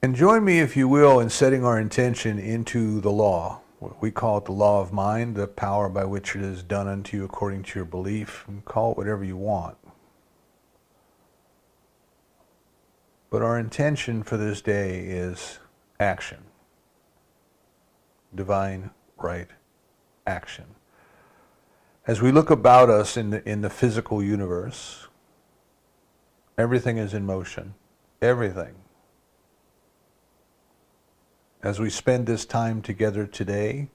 And join me, if you will, in setting our intention into the law. We call it the law of mind, the power by which it is done unto you according to your belief. And call it whatever you want. But our intention for this day is action. Divine right action. As we look about us in the physical universe, everything is in motion. Everything. As we spend this time together today,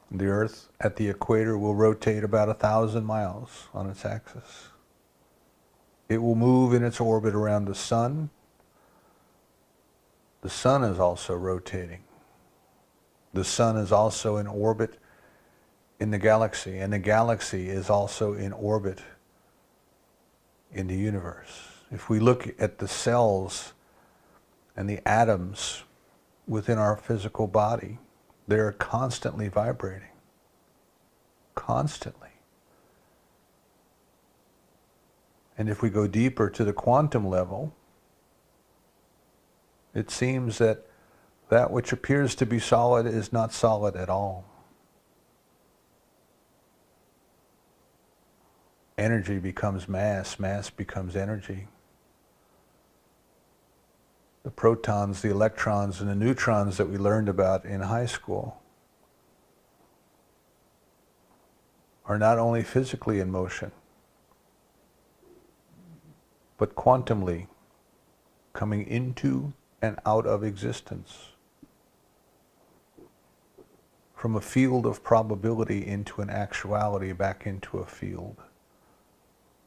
the Earth at the equator will rotate about 1,000 miles on its axis. It will move in its orbit around the sun. The sun is also rotating. The sun is also in orbit in the galaxy, and the galaxy is also in orbit in the universe. If we look at the cells and the atoms within our physical body, they're constantly vibrating. Constantly. And if we go deeper to the quantum level, it seems that that which appears to be solid is not solid at all. Energy becomes mass, mass becomes energy. The protons, the electrons, and the neutrons that we learned about in high school are not only physically in motion, but quantumly coming into and out of existence. From a field of probability into an actuality, back into a field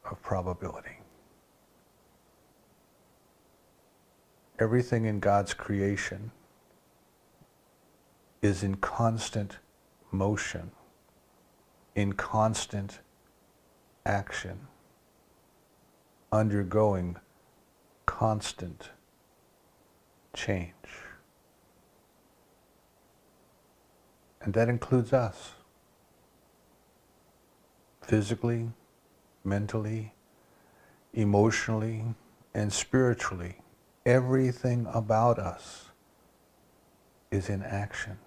of probability. Everything in God's creation is in constant motion, in constant action, undergoing constant change. And that includes us. Physically, mentally, emotionally, and spiritually. Everything about us is in action.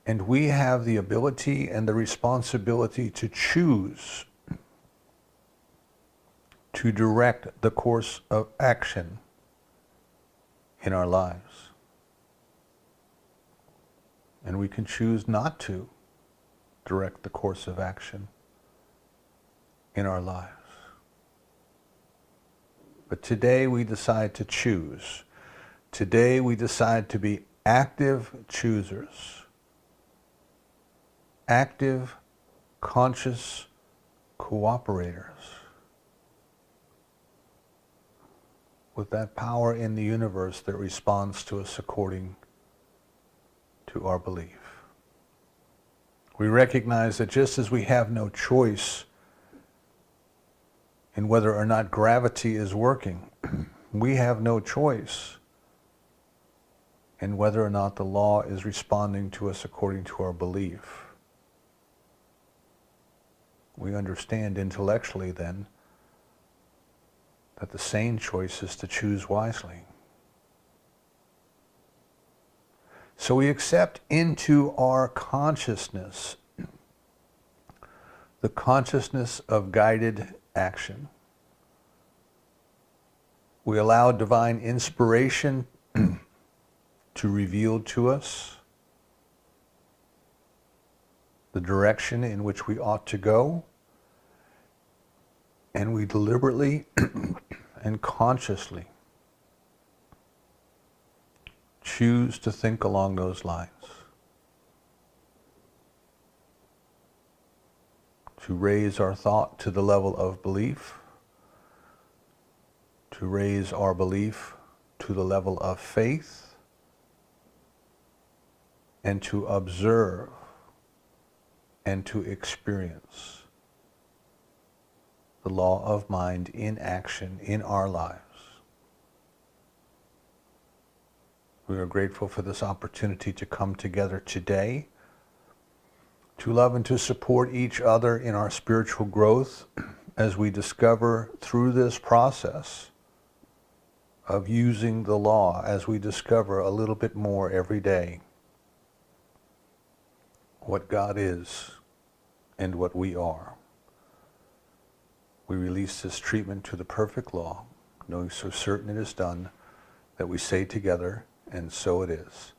And we have the ability and the responsibility to choose to direct the course of action in our lives. And we can choose not to direct the course of action in our lives. But today we decide to choose. Today we decide to be active choosers. Active, conscious cooperators with that power in the universe that responds to us according to our belief. We recognize that just as we have no choice in whether or not gravity is working, we have no choice in whether or not the law is responding to us according to our belief. We understand intellectually then that the sane choice is to choose wisely. So we accept into our consciousness the consciousness of guided action. We allow divine inspiration to reveal to us the direction in which we ought to go, and we deliberately and consciously choose to think along those lines, to raise our thought to the level of belief, to raise our belief to the level of faith, and to observe and to experience the law of mind in action in our lives. We are grateful for this opportunity to come together today, to love and to support each other in our spiritual growth, as we discover through this process of using the law, as we discover a little bit more every day what God is and what we are, we release this treatment to the perfect law, knowing so certain it is done that we say together, and so it is.